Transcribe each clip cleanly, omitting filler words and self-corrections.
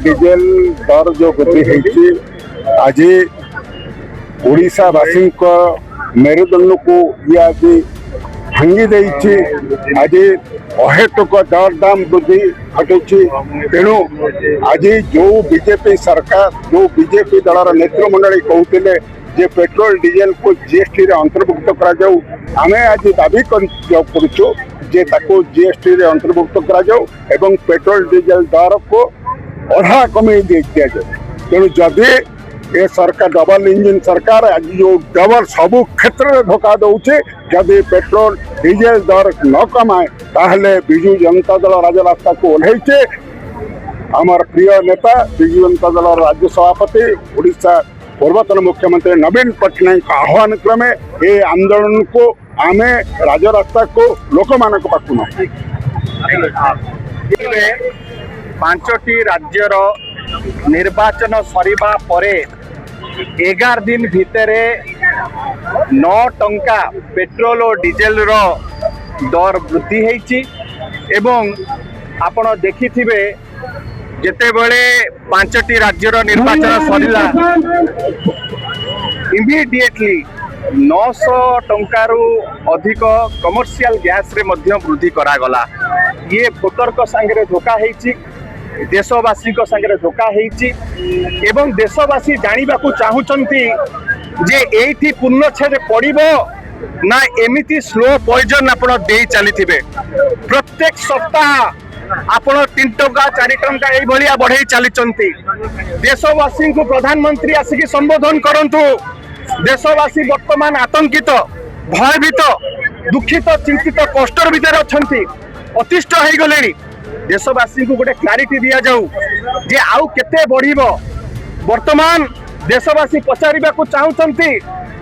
Diesel दर जो वृद्धि आज ओडावासी मेरुदंड को ये आज भांगी दे आज अहेतुक दर दाम वृद्धि घटी तेणु आज जो बीजेपी सरकार जो बीजेपी दलर नेतृमंडली कहते जे पेट्रोल डीजेल को जीएसटी रे अंतर्भुक्त करा आमे आज दाबी करूँ जे ताको जीएसटी रे अंतर्भुक्त करा एवं पेट्रोल डीजेल दर को अधा कमे दिया जाए। तेणु जदि ये सरकार डबल इंजिन सरकार आज जो डबल सबु क्षेत्र में धोखा दौचे जदि पेट्रोल डीजेल दर न कमाए ताहले बिजु जनता दल राजरास्ता को ओह्लैचे। आमर प्रिय नेता बिजु जनता दल राज्य सभापति ओडिशा पूर्वतन मुख्यमंत्री नवीन पट्टनायक आह्वान क्रमे ये आंदोलन को आमे राजरास्ता को लोक मान पाखु पांचटी राज्यर निर्वाचन सरिबा परे 11 दिन भितरे 9 टंका पेट्रोल और डीजेल रो दर वृद्धि होईची एवं आपण देखिथिबे जेते बेले पांचटी राज्यर निर्वाचन सरिला इमिडिएटली 900 टंकारु अधिक कमर्शियल गैस रे मध्य वृद्धि करागला। ये भोटर को संगे धोखा होईची देशवासी को संगे धोखा होईची एवं देशवासी जानिबा को चाहुचंती जे एठी पूर्णछेद पड़िबो ना एमिति स्लो पॉइजन आपण दे चलीथिबे। प्रत्येक सप्ताह आपण 3 टंका 4 टंका एई भलिया बढ़ाई चलीचंती। देशवासी को प्रधानमंत्री आसिकी संबोधन करंतु। देशवासी वर्तमान आतंकित भयभीत दुखित चिंतित कष्टर भीतर अछंती अतिष्ठ हो गले। देशवासी को गोटे क्लारिटी दिया जाऊ जे आउ केते बढ़िबो। वर्तमान देशवासी पचारिबा को चाहुचंती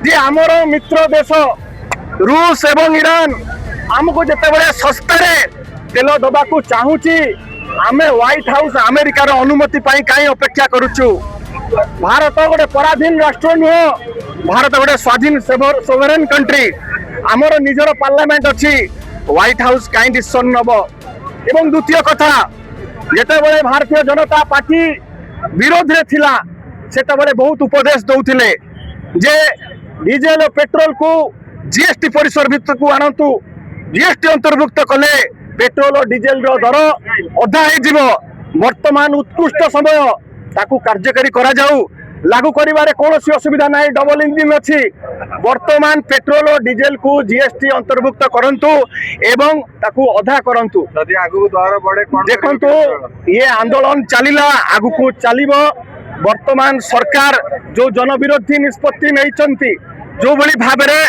जे हमर मित्र देश रूस एवं ईरान हमको जेते बळे सस्ता रे तेल दबा को चाहूची आमे व्हाइट हाउस अमेरिकार अनुमति पाई काई अपेक्षा करूछु। भारत गोटे पराधीन राष्ट्र नुह भारत गोटे स्वाधीन सोवरेन कंट्री आमर निजर पार्लियामेंट अच्छी व्हाइट हाउस कहीं डिसीजन नब। एवं द्वितीय कथा जेते बळे भारतीय जनता पार्टी विरोध रे थिला सेते बळे बहुत उपदेश दउथिले जे डीजेल और पेट्रोल को जीएसटी परिसर भितर को आनतु। जीएसटी अंतर्भुक्त कले पेट्रोल और डीजेल रो दर अधा हो जिवो। वर्तमान उत्कृष्ट समय ताकू कार्यकारी करा जाऊ लागू करिवारे कोनोसी असुविधा नाही। डबल इंजिन अछि। वर्तमान पेट्रोल और डीजेल को जीएसटी अंतर्भुक्त करंतु एवं ताकू अधा करंतु। यदि आगु दर बढ़े कोन देखंतु ये आंदोलन चलिला आगु को चलिबो। वर्तमान सरकार जो जनविरोधी निष्पत्ति नैचंती जो भली भाबरे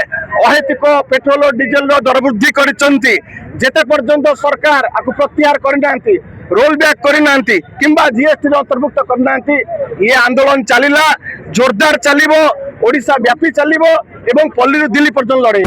अहेतुक पेट्रोल और डीजेल रो दर वृद्धि करिसंती जेते पर्यंत सरकार आकु प्रत्याहार करनांती रोल बैक करनांती किंबा जीएसटी रो अंतर्भुक्त करनांती ये आंदोलन चलिला जोरदार चलिबो। ओडिशा व्यापी चलिबो एवं पल्ली दिल्ली पर्यंत लड़े।